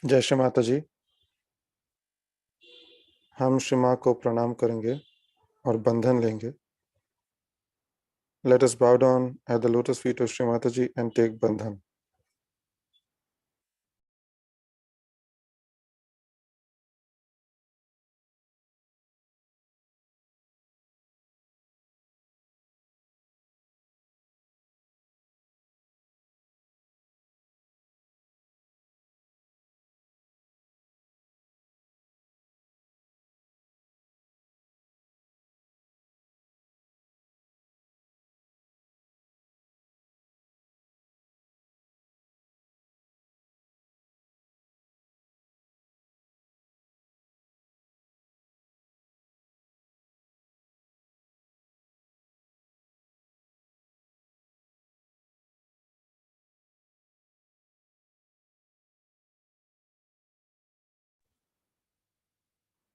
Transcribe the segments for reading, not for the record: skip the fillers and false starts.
जय श्री माता जी। हम श्री माँ को प्रणाम करेंगे और बंधन लेंगे। Let us bow down at the lotus feet of Shri Mataji and take bandhan.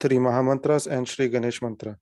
Three Mahamantras and Shri Ganesh Mantra.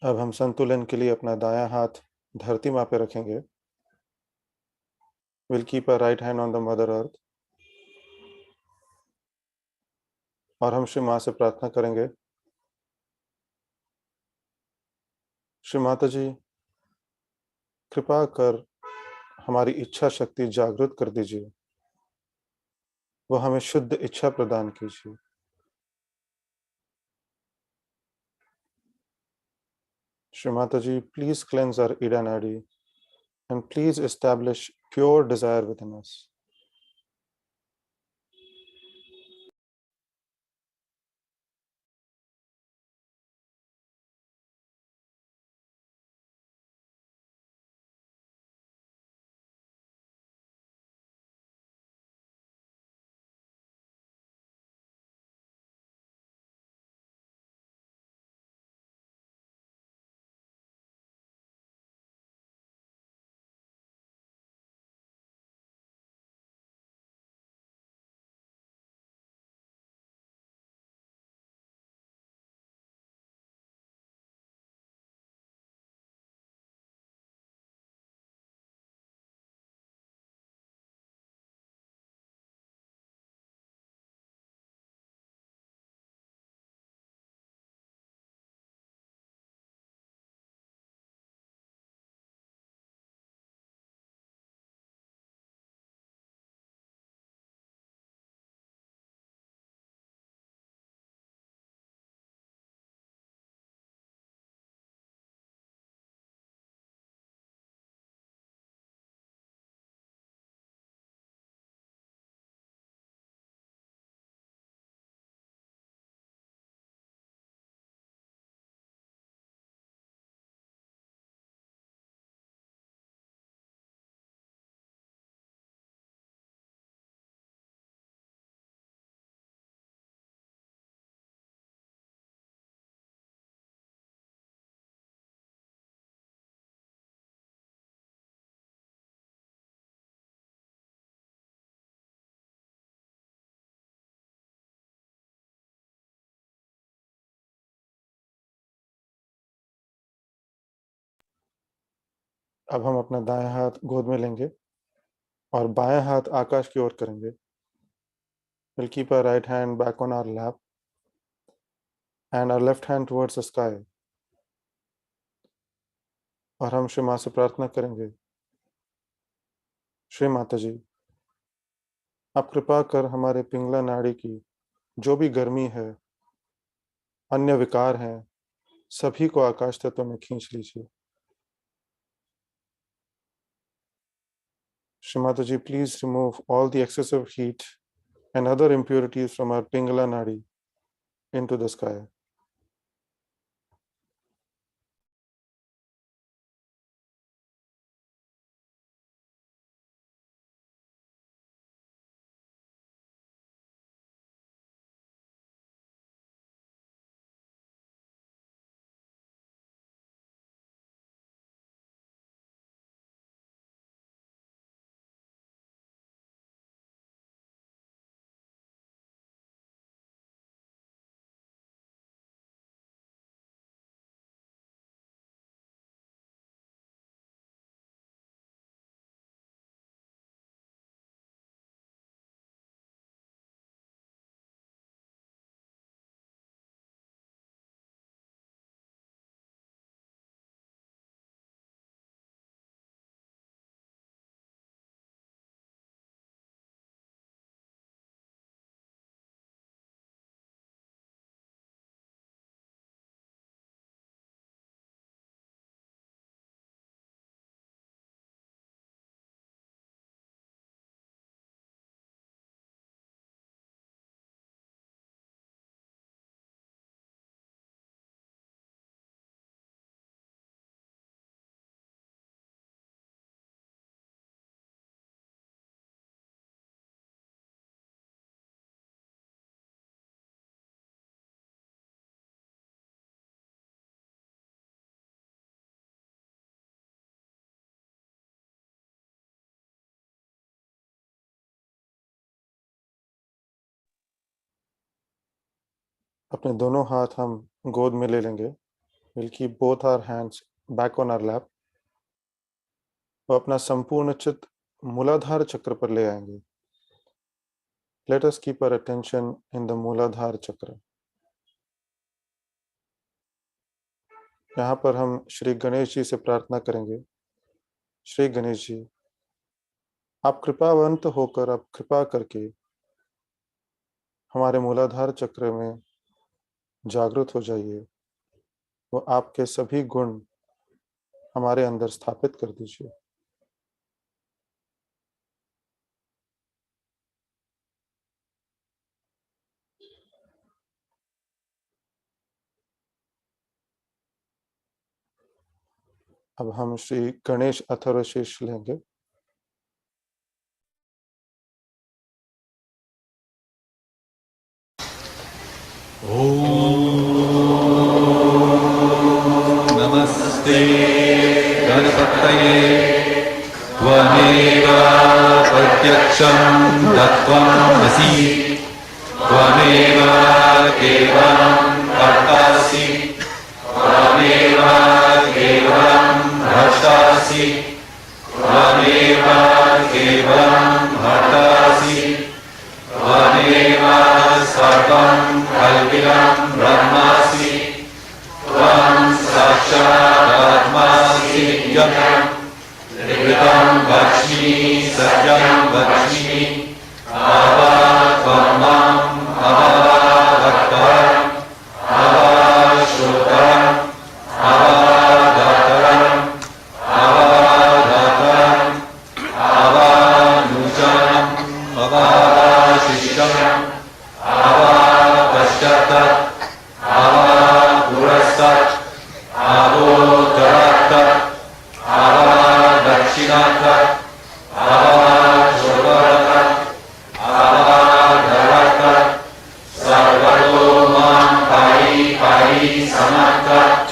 अब हम संतुलन के लिए अपना दायां हाथ धरती माँ पे रखेंगे. We'll keep our right hand on the Mother Earth. और हम श्री माँ से प्रार्थना करेंगे, श्री माता जी, कृपा कर हमारी इच्छा शक्ति जागृत कर दीजिए। वह हमें शुद्ध इच्छा प्रदान कीजिए। Shri Mataji, please cleanse our Ida Nadi and please establish pure desire within us. अब हम अपना दायां हाथ गोद में लेंगे और बायां हाथ आकाश की ओर करेंगे। We'll keep our right hand back on our lap and our left hand towards the sky. और हम श्री मां से प्रार्थना करेंगे, श्री माता जी, आप कृपा कर हमारे पिंगला नाड़ी की जो भी गर्मी है, अन्य विकार हैं, सभी को आकाश तत्व में खींच लीजिए। श्री माता जी, please remove all the excessive heat and other impurities from our Pingala Nadi into the sky. अपने दोनों हाथ हम गोद में ले लेंगे। We'll keep both our hands back on our lap और अपना संपूर्ण चित्त मूलाधार चक्र पर ले आएंगे। Let us keep our attention in the मूलाधार चक्र। यहाँ पर हम श्री गणेश जी से प्रार्थना करेंगे श्री गणेश जी, आप कृपावंत होकर आप कृपा करके हमारे मूलाधार चक्र में जागृत हो जाइए। वो आपके सभी गुण हमारे अंदर स्थापित कर दीजिए। अब हम श्री गणेश अथर्वशीर्ष लेंगे। नमस्ते गणपतये त्वमेव प्रत्यक्षं तत्त्वमसि त्वमेव केवलं कर्तासि त्वमेव केवलं भर्तासि त्वमेव केवलं भर्तासि त्वमेव सर्वं कल्पितं ब्रह्मासि त्वं साक्षादात्मासि नित्यं ऋतं वच्मि सत्यं वच्मि त्वं माम् अवगतम् अवश्रुतम् अवगतम् अवगतम् अवनुजम् अवशिष्टम् अवपश्चात् अवपुरस्तात् अवोत्तरात् अवदक्षिणात् अवपूर्वात् अवधरात् सर्वतो मां पाहि पाहि समर्थात्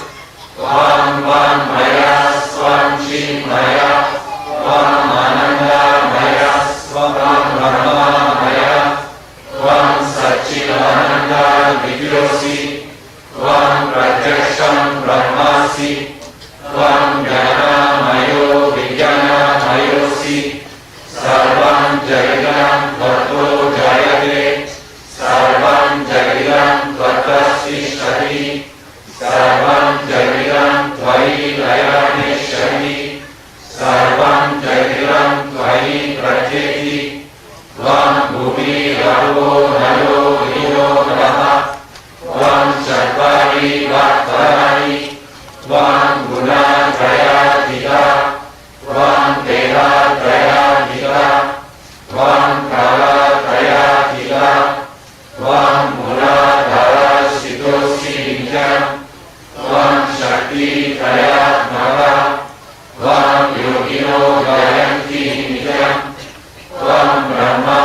त्वं वाङ्मया स्वं चिन्मया त्वम् आनन्दमया स्वं ब्रह्ममया त्वं सच्चिदानन्द विद्योऽसि त्वं प्रत्यक्षं ब्रह्मासि त्वं ज्ञानमयो विज्ञानमयोऽसि सर्वं जगदं त्वत्तो जायते सर्वं जगदं त्वत्तस्तिष्ठति सर्वं जगदं त्वयि लयनिष्ठति सर्वं जगदं त्वयि प्रत्येति त्वं भुवि रवो नरो वियो नमः त्वं चत्वारि वाक्पराणि त्वं गुणत्रयातीता त्वं देहात्रयातीता त्वं कालत्रयातीता त्वं मूलाधारस्थितोऽसि नित्यं त्वं शक्तित्रयात्मकः त्वं योगिनो गायन्ति नित्यं त्वं ब्रह्मा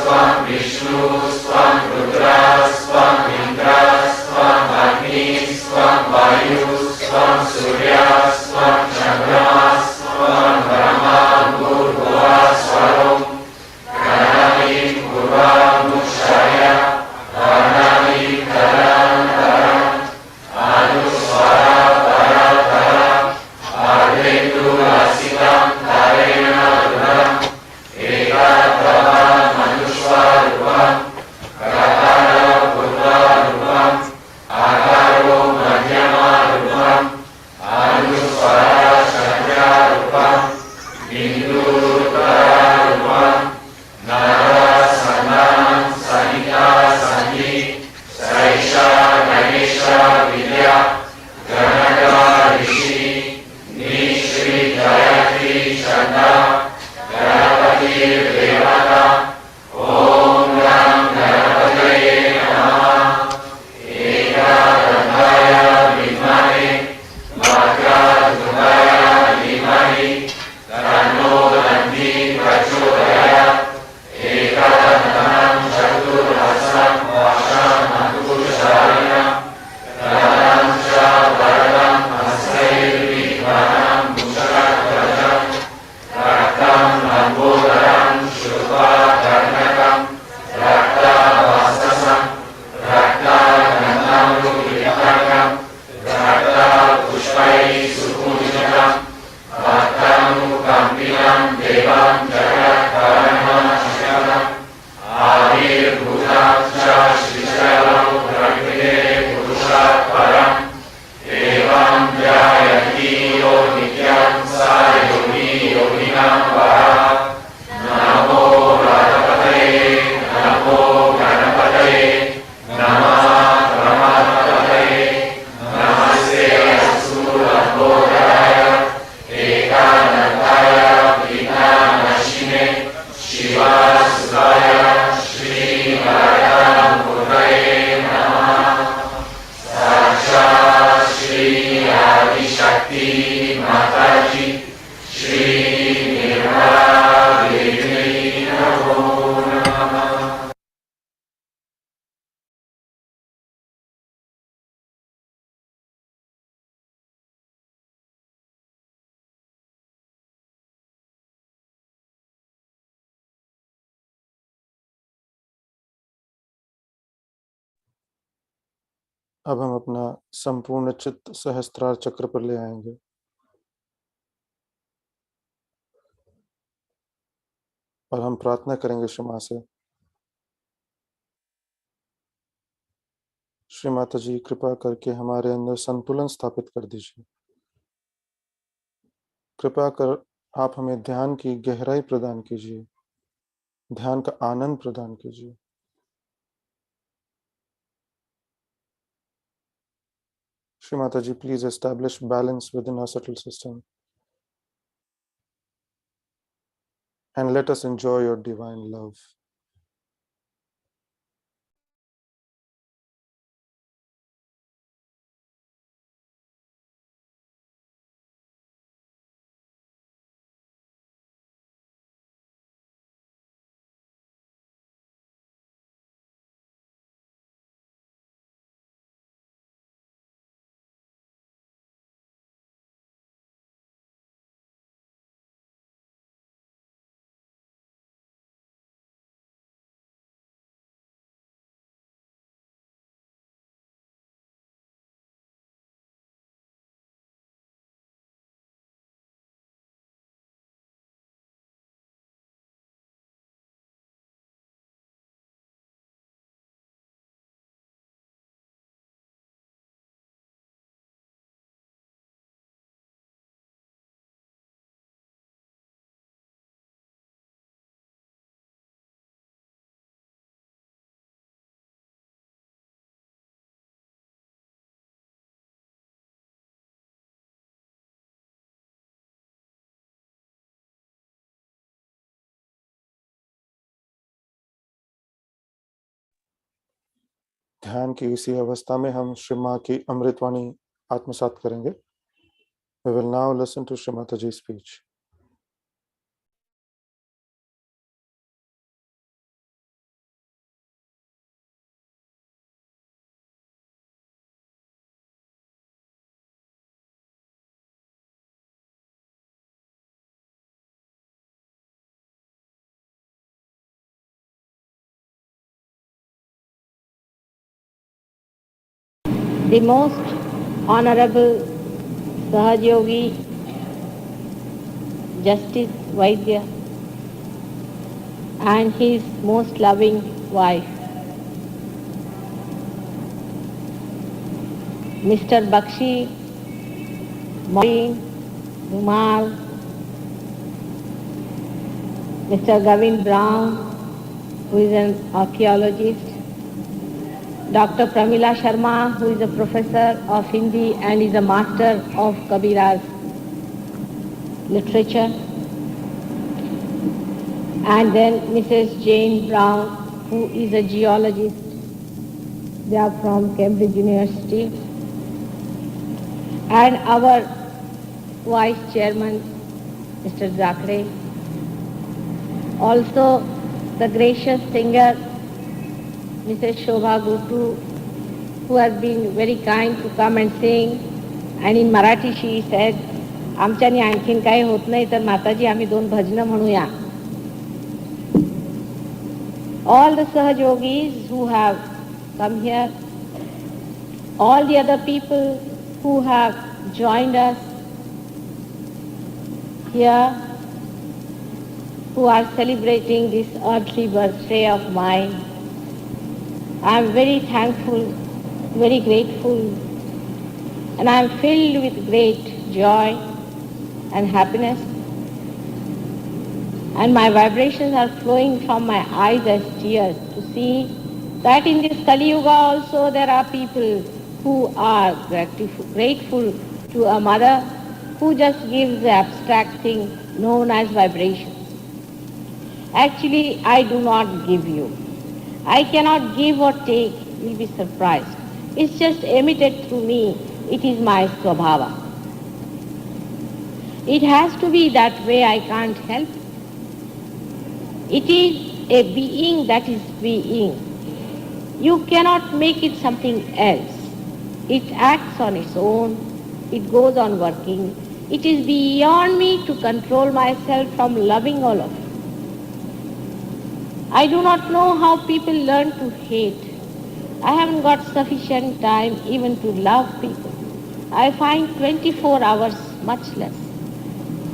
स्वं विष्णु स्वं रुद्रः स्वं इन्द्रः स्वं अग्निः स्वं वायुः स्वं अब हम अपना संपूर्ण चित्त सहस्त्रार चक्र पर ले आएंगे। और हम प्रार्थना करेंगे श्री माँ से, श्री माता जी कृपा करके हमारे अंदर संतुलन स्थापित कर दीजिए। कृपा कर आप हमें ध्यान की गहराई प्रदान कीजिए, ध्यान का आनंद प्रदान कीजिए। Shri Mata ji, please establish balance within our subtle system and let us enjoy your divine love. ध्यान की इसी अवस्था में हम श्री माँ की अमृतवाणी आत्मसात करेंगे। We will now listen to Shri Mataji's speech. The most honorable Sahajogi Justice Vaidya and his most loving wife, Mr. Bakshi, Maureen, Rumal, Mr. Gavin Brown, who is an archaeologist, Dr. Pramila Sharma, who is a professor of Hindi and is a master of Kabira's literature, and then Mrs. Jane Brown, who is a geologist. They are from Cambridge University. And our Vice Chairman, Mr. Zakre. Also the gracious singer, Mrs. Shobha Gutu, who has been very kind to come and sing. And in Marathi she said, आमच्यानी आणखीन काही होत नाही तर माताजी आम्ही दोन भजनं म्हणूया. All the Sahajogis who have come here, all the other people who have joined us here, who are celebrating this earthly birthday of mine, I am very thankful, very grateful, and I am filled with great joy and happiness. And my vibrations are flowing from my eyes as tears to see that in this Kali Yuga also there are people who are grateful to a mother who just gives the abstract thing known as vibrations. Actually, I do not give you. I cannot give or take, you'll be surprised. It's just emitted through me. It is my swabhava. It has to be that way, I can't help it. It is a being that is being. You cannot make it something else. It acts on its own. It goes on working. It is beyond me to control myself from loving all of it. I do not know how people learn to hate. I haven't got sufficient time even to love people. I find 24 hours much less.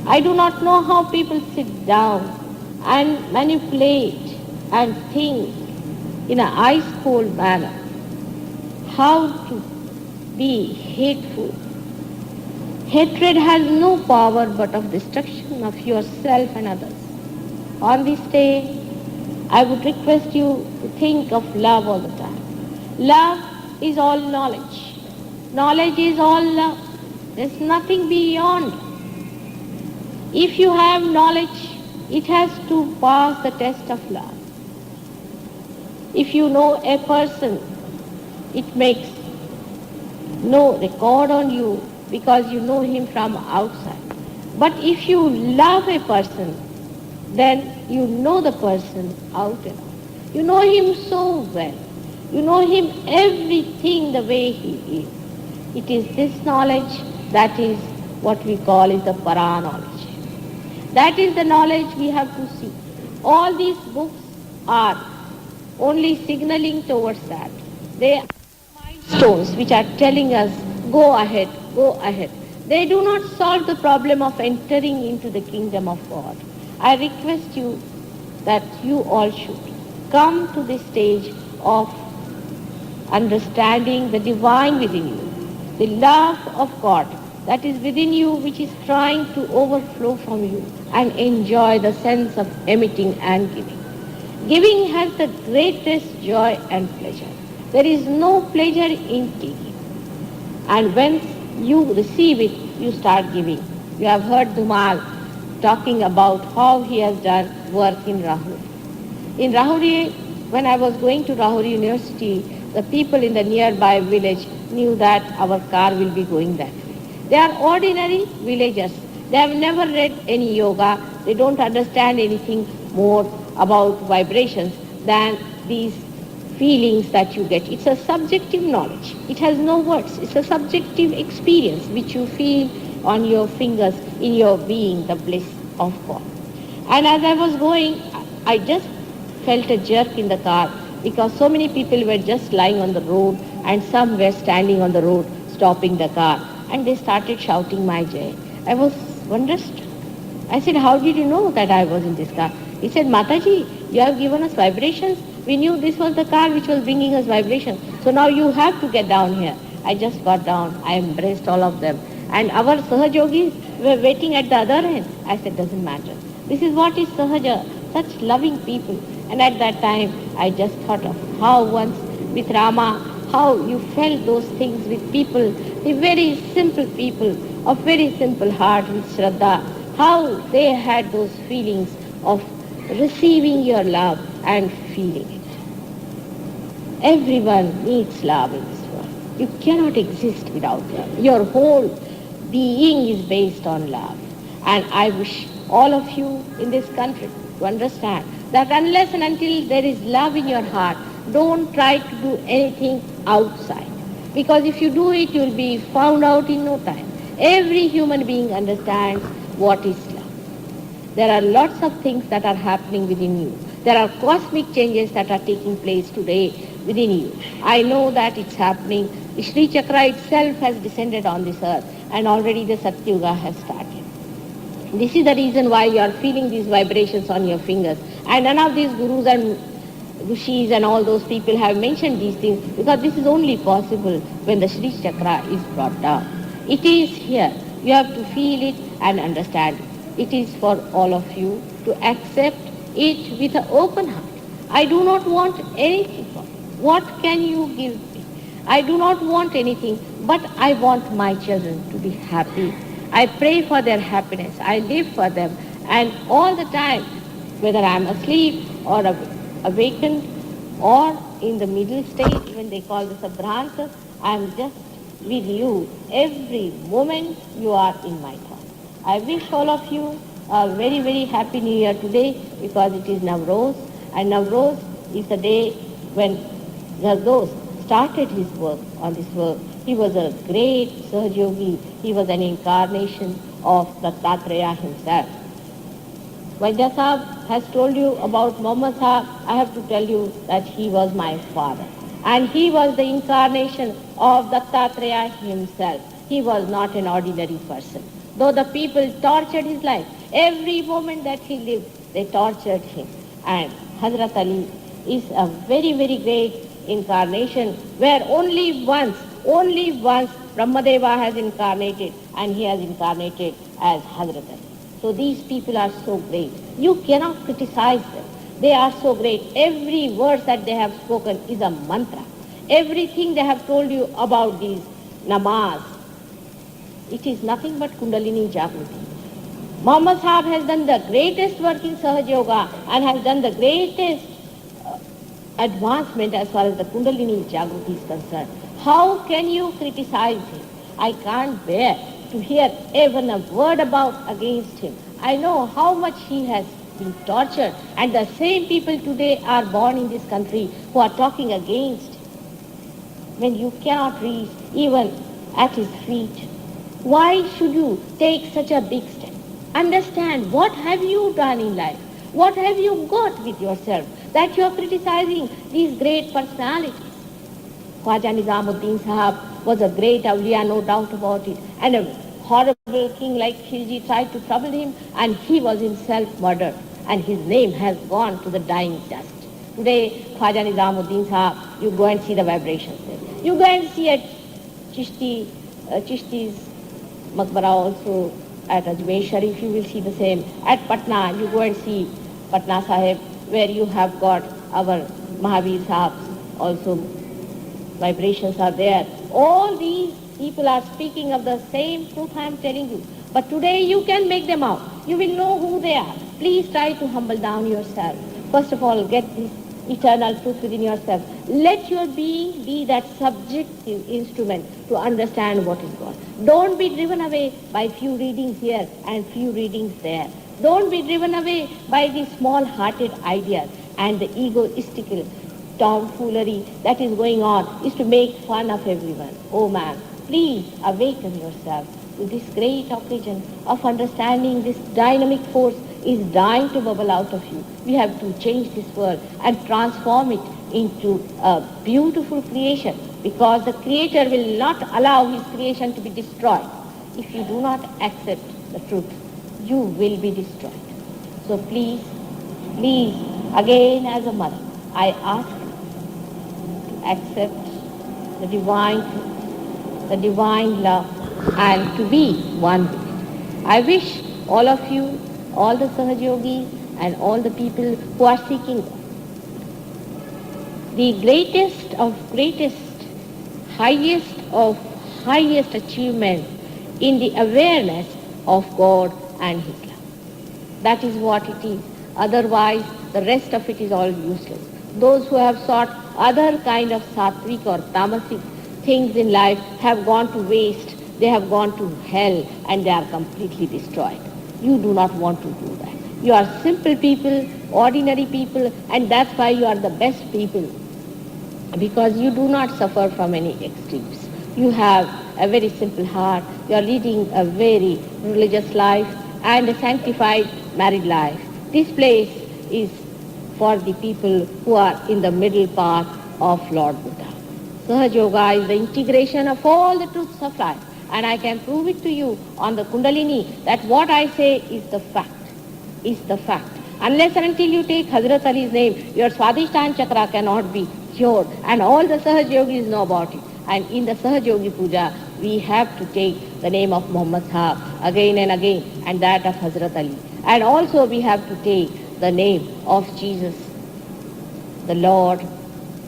I do not know how people sit down and manipulate and think in an ice cold manner. How to be hateful. Hatred has no power but of destruction of yourself and others. On this day, I would request you to think of love all the time. Love is all knowledge. Knowledge is all love. There's nothing beyond. If you have knowledge, it has to pass the test of love. If you know a person, it makes no record on you because you know him from outside. But if you love a person, then you know the person out and out. You know him so well. You know him everything the way he is. It is this knowledge that is what we call is the para knowledge. That is the knowledge we have to see. All these books are only signaling towards that. They are milestones which are telling us, go ahead, go ahead. They do not solve the problem of entering into the kingdom of God. I request you that you all should come to this stage of understanding the divine within you, the love of God that is within you which is trying to overflow from you and enjoy the sense of emitting and giving. Giving has the greatest joy and pleasure. There is no pleasure in taking. And when you receive it, you start giving. You have heard Dhumal talking about how he has done work in Rahuri. In Rahuri, when I was going to Rahuri University, the people in the nearby village knew that our car will be going that way. They are ordinary villagers. They have never read any yoga. They don't understand anything more about vibrations than these feelings that you get. It's a subjective knowledge. It has no words. It's a subjective experience which you feel on your fingers in your being, the bliss of God. And as I was going, I just felt a jerk in the car because so many people were just lying on the road and some were standing on the road stopping the car and they started shouting my jai. I was wonderstruck. I said, how did you know that I was in this car? He said, Mataji, you have given us vibrations. We knew this was the car which was bringing us vibrations. So now you have to get down here. I just got down. I embraced all of them. And our Sahajogis were waiting at the other end. I said, doesn't matter. This is what is Sahaja, such loving people. And at that time, I just thought of how once with Rama, how you felt those things with people, the very simple people of very simple heart with Shraddha, how they had those feelings of receiving your love and feeling it. Everyone needs love in this world. You cannot exist without love. Your whole being is based on love. And I wish all of you in this country to understand that unless and until there is love in your heart, don't try to do anything outside. Because if you do it, you'll be found out in no time. Every human being understands what is love. There are lots of things that are happening within you. There are cosmic changes that are taking place today within you. I know that it's happening. The Sri Chakra itself has descended on this earth and already the Satyuga has started. This is the reason why you are feeling these vibrations on your fingers. And none of these gurus and rishis and all those people have mentioned these things because this is only possible when the Sri Chakra is brought down. It is here. You have to feel it and understand it. It is for all of you to accept it with an open heart. I do not want anything from you. What can you give me? I do not want anything, but I want my children to be happy. I pray for their happiness. I live for them. And all the time, whether I am asleep or awakened or in the middle stage, when they call this a Bhranta, I am just with you. Every moment you are in my thought. I wish all of you a very, very happy New Year today because it is Navroz. And Navroz is the day when Zardoz started his work on this work. He was a great Sahajogi. He was an incarnation of Dattatreya himself. Vaidya Sahab has told you about Muhammad Sahab. I have to tell you that he was my father. And he was the incarnation of Dattatreya himself. He was not an ordinary person. Though the people tortured his life, every moment that he lived, they tortured him. And Hazrat Ali is a very, very great incarnation where only once Brahmadeva has incarnated, and he has incarnated as Hazrat Ali. So these people are so great. You cannot criticize them. They are so great. Every word that they have spoken is a mantra. Everything they have told you about these namaz, it is nothing but Kundalini Jagruti. Muhammad Sahib has done the greatest work in Sahaja Yoga and has done the greatest advancement as far as the Kundalini Jagruti is concerned. How can you criticize him? I can't bear to hear even a word against him. I know how much he has been tortured, and the same people today are born in this country who are talking against him. When you cannot reach even at his feet, why should you take such a big step? Understand, what have you done in life? What have you got with yourself that you are criticizing these great personalities? Khwaja Nizamuddin Sahab was a great awliya, no doubt about it, and a horrible king like Khilji tried to trouble him, and he was himself murdered, and his name has gone to the dying dust. Today, Khwaja Nizamuddin Sahab, you go and see the vibrations there. You go and see at Chishti's Maqbara also, at Ajmer Sharif you will see the same. At Patna, you go and see Patna Sahib, where you have got our Mahavir Sahab's also vibrations are there. All these people are speaking of the same truth I am telling you. But today you can make them out. You will know who they are. Please try to humble down yourself. First of all, get this eternal truth within yourself. Let your being be that subjective instrument to understand what is God. Don't be driven away by few readings here and few readings there. Don't be driven away by the small-hearted ideas and the egoistical tomfoolery that is going on is to make fun of everyone. Oh man, please awaken yourself to this great occasion of understanding this dynamic force is dying to bubble out of you. We have to change this world and transform it into a beautiful creation, because the Creator will not allow His creation to be destroyed. If you do not accept the truth, you will be destroyed. So please, again as a mother, I ask to accept the divine truth, the divine love, and to be one with it. I wish all of you, all the Sahaja Yogis and all the people who are seeking the greatest of greatest, highest of highest achievement in the awareness of God and His love. That is what it is. Otherwise, the rest of it is all useless. Those who have sought other kind of sattvic or tamasic things in life have gone to waste. They have gone to hell and they are completely destroyed. You do not want to do that. You are simple people, ordinary people, and that's why you are the best people, because you do not suffer from any extremes. You have a very simple heart. You are leading a very religious life and a sanctified married life. This place is for the people who are in the middle path of Lord Buddha. Sahaja Yoga is the integration of all the truths of life. And I can prove it to you on the Kundalini that what I say is the fact, Unless and until you take Hazrat Ali's name, your Swadhisthana Chakra cannot be cured. And all the Sahaja Yogis know about it. And in the Sahaja Yogi Puja, we have to take the name of Muhammad Sahab again and again, and that of Hazrat Ali. And also we have to take the name of Jesus, the Lord,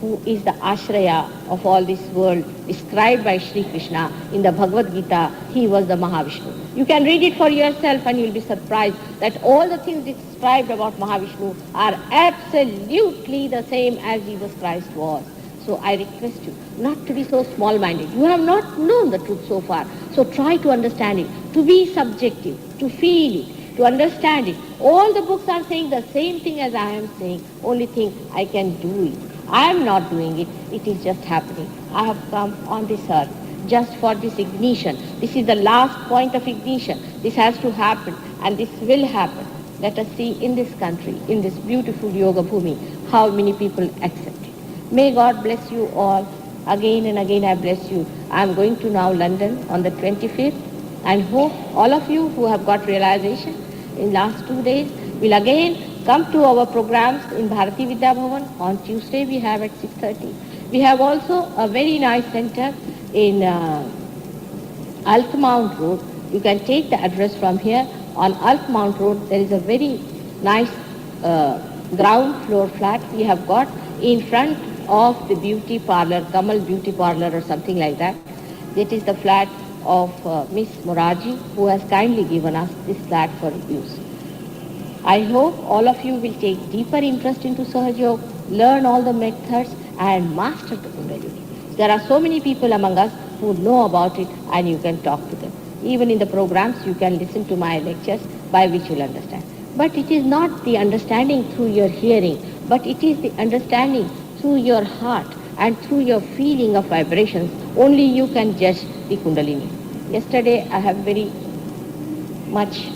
who is the Ashraya of all this world, described by Sri Krishna in the Bhagavad Gita. He was the Mahavishnu. You can read it for yourself and you'll be surprised that all the things described about Mahavishnu are absolutely the same as Jesus Christ was. So I request you not to be so small-minded. You have not known the truth so far. So try to understand it, to be subjective, to feel it, to understand it. All the books are saying the same thing as I am saying. Only thing, I can do it. I am not doing it. It is just happening. I have come on this earth just for this ignition. This is the last point of ignition. This has to happen, and this will happen. Let us see in this country, in this beautiful Yoga Bhumi, how many people accept it. May God bless you all. Again and again I bless you. I am going to now London on the 25th and hope all of you who have got realization in last 2 days will again come to our programs in Bharati Vidya Bhavan. On Tuesday we have at 6:30. We have also a very nice center in Altamount Road. You can take the address from here. On Altamount Road, there is a very nice ground floor flat we have got in front of the beauty parlor, Kamal Beauty Parlor or something like that. That is the flat of Miss Moraji, who has kindly given us this flat for use. I hope all of you will take deeper interest into Sahaja Yoga, learn all the methods and master the Kundalini. There are so many people among us who know about it and you can talk to them. Even in the programs you can listen to my lectures by which you'll understand. But it is not the understanding through your hearing, but it is the understanding through your heart and through your feeling of vibrations. Only you can judge the Kundalini. Yesterday I have very much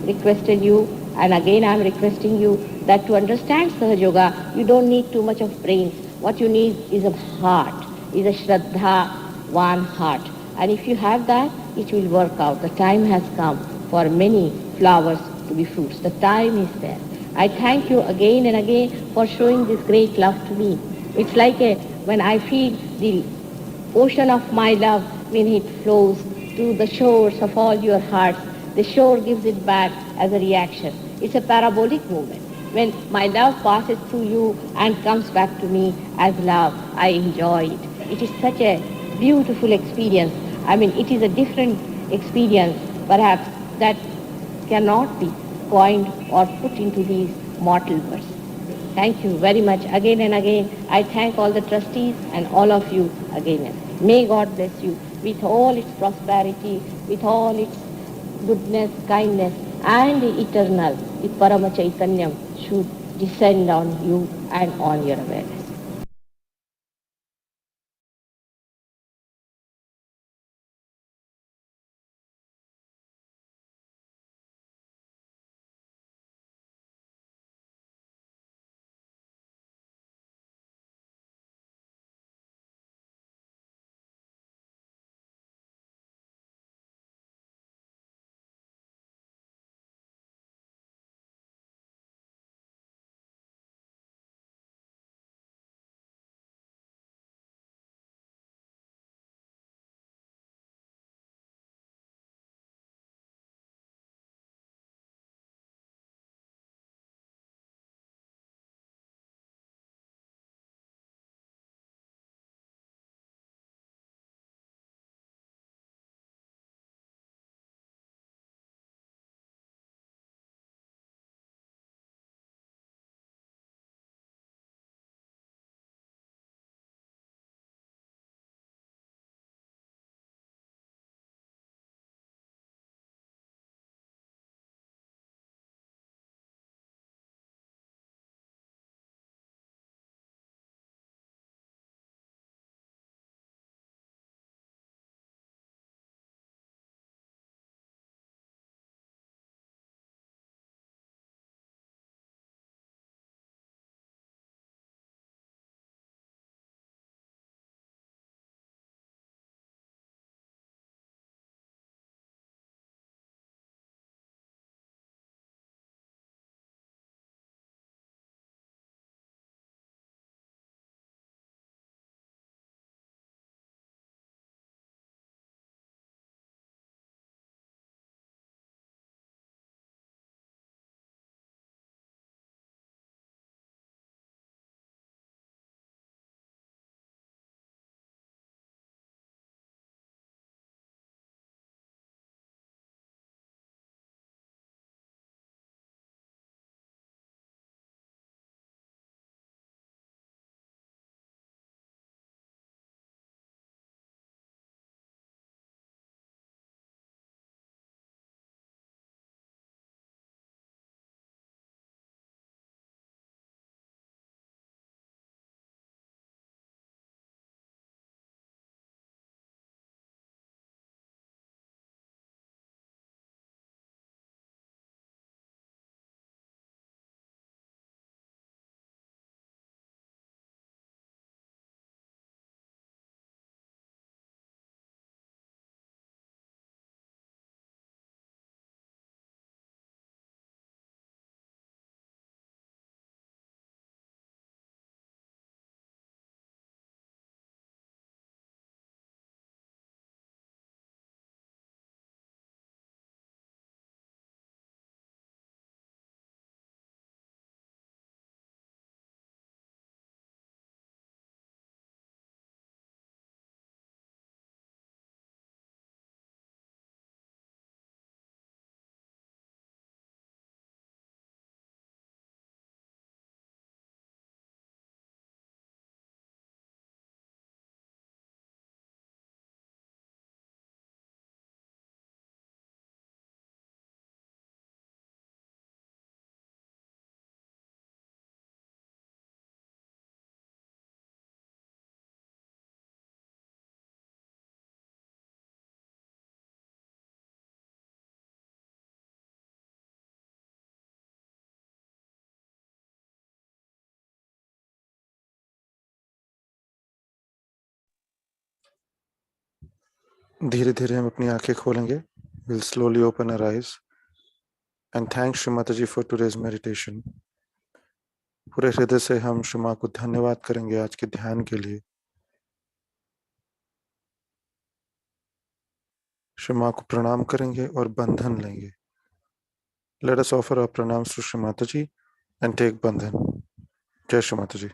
requested you, and again I am requesting you that to understand Sahaja Yoga, you don't need too much of brains. What you need is a heart, is a Shraddha, one heart. And if you have that, it will work out. The time has come for many flowers to be fruits. The time is there. I thank you again and again for showing this great love to me. It's like when I feel the ocean of my love when it flows to the shores of all your hearts. The shore gives it back as a reaction. It's a parabolic movement. When my love passes through you and comes back to me as love, I enjoy it. It is such a beautiful experience. I mean, it is a different experience, perhaps, that cannot be coined or put into these mortal words. Thank you very much again and again. I thank all the trustees and all of you again. May God bless you with all its prosperity, with all its goodness, kindness, and the eternal, the Parama Chaitanyam should descend on you and on your awareness. धीरे धीरे हम अपनी आंखें खोलेंगे. We'll slowly open our eyes and thank Shri Mataji for today's meditation. पूरे हृदय से हम श्री मां को धन्यवाद करेंगे आज के ध्यान के लिए. श्री मां को प्रणाम करेंगे और बंधन लेंगे. Let us offer our pranams to Shri Mataji and take bandhan. Jai Shri Mataji.